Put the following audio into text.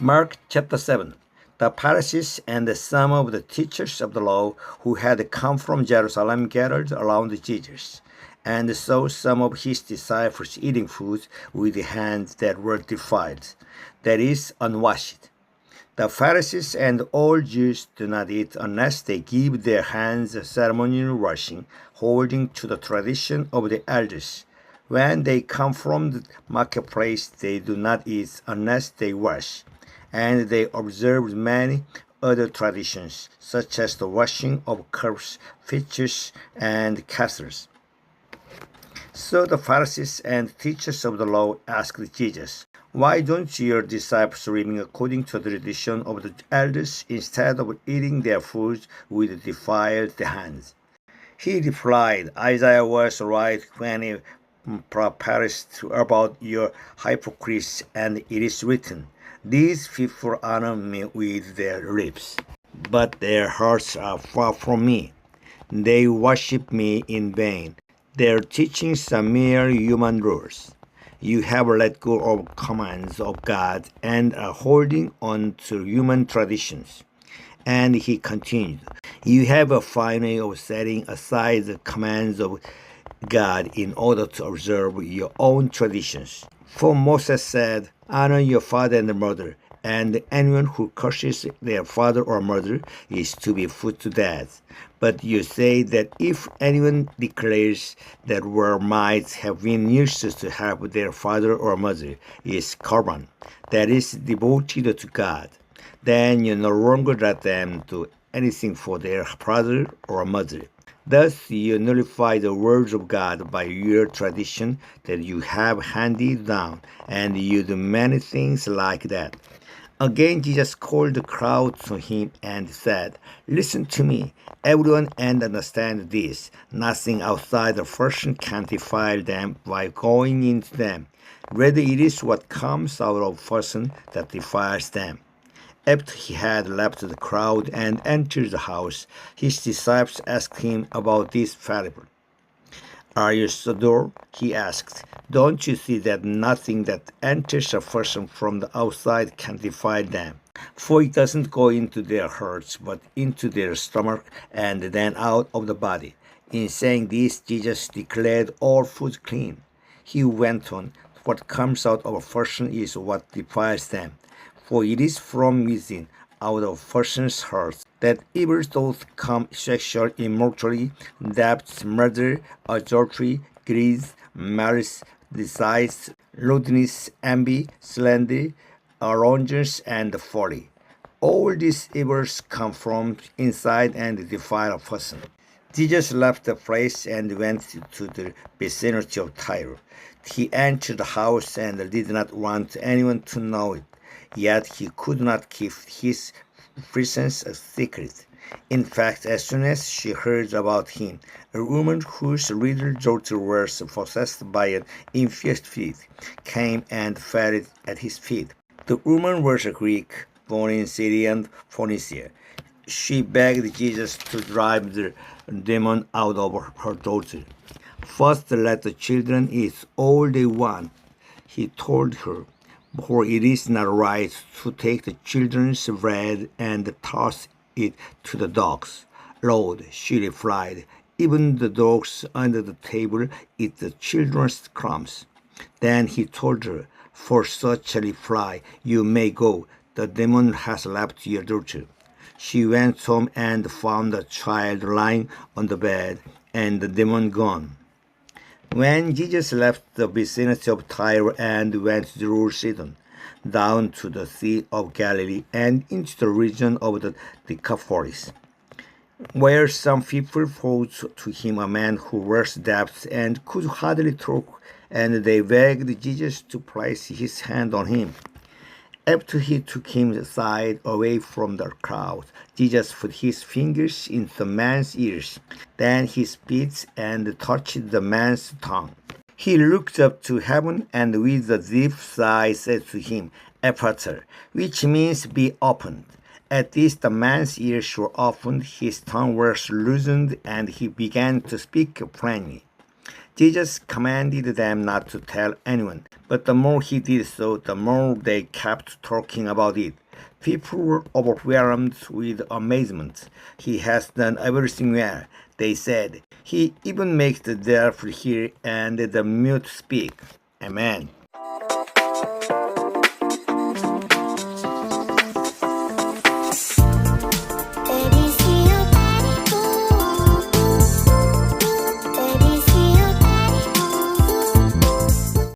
Mark chapter 7. The Pharisees and some of the teachers of the law who had come from Jerusalem gathered around Jesus, and saw some of his disciples eating food with hands that were defiled, that is, unwashed. The Pharisees and all Jews do not eat unless they give their hands a ceremonial washing, holding to the tradition of the elders. When they come from the marketplace, they do not eat unless they wash. And they observed many other traditions, such as the washing of cups, pitchers, and castles. So the Pharisees and teachers of the law asked Jesus, "Why don't your disciples live according to the tradition of the elders instead of eating their food with defiled hands?" He replied, "Isaiah was right when he prophesied about your hypocrites, and it is written, 'These people honor me with their lips, but their hearts are far from me. They worship me in vain. Their teachings are mere human rules. You have let go of commands of God and are holding on to human traditions." And he continued, "You have a fine way of setting aside the commands of God in order to observe your own traditions. For Moses said, 'Honor your father and mother,' and anyone who curses their father or mother is to be put to death. But you say that if anyone declares that what might have been used to help their father or mother is korban, that is devoted to God, then you no longer let them do anything for their father or mother. Thus you nullify the words of God by your tradition that you have handed down, and you do many things like that." Again Jesus called the crowd to him and said, "Listen to me, everyone, and understand this. Nothing outside the person can defile them by going into them. Rather, it is what comes out of a person that defiles them." After he had left the crowd and entered the house, his disciples asked him about this parable. "Are you so dull?" he asked. "Don't you see that nothing that enters a person from the outside can defile them? For it doesn't go into their hearts, but into their stomach and then out of the body." In saying this, Jesus declared all food clean. He went on, "What comes out of a person is what defiles them. For it is from within, out of a person's heart, that evil thoughts come: sexual immorality, theft, murder, adultery, greed, malice, deceit, lewdness, envy, slander, arrogance, and folly. All these evils come from inside and defile a person." Jesus left the place and went to the vicinity of Tyre. He entered the house and did not want anyone to know it. Yet he could not keep his presence a secret. In fact, as soon as she heard about him, a woman whose little daughter was possessed by an impure spirit came and fell at his feet. The woman was a Greek, born in Syrian Phoenicia. She begged Jesus to drive the demon out of her daughter. "First, let the children eat all they want," he told her, "for it is not right to take the children's bread and toss it to the dogs." "Lord," she replied, "even the dogs under the table eat the children's crumbs." Then he told her, "For such a reply you may go. The demon has left your daughter." She went home and found the child lying on the bed and the demon gone. When Jesus left the vicinity of Tyre and went through Sidon, down to the Sea of Galilee and into the region of the Decapolis, where some people brought to him a man who was deaf and could hardly talk, and they begged Jesus to place his hand on him. After he took him aside away from the crowd, Jesus put his fingers into the man's ears. Then he spit and touched the man's tongue. He looked up to heaven and with a deep sigh said to him, "Ephphatha," which means "be opened." At this the man's ears were opened, his tongue was loosened, and he began to speak plainly. Jesus commanded them not to tell anyone, but the more he did so, the more they kept talking about it. People were overwhelmed with amazement. He has done everything well, they said. He even makes the deaf hear and the mute speak. Amen.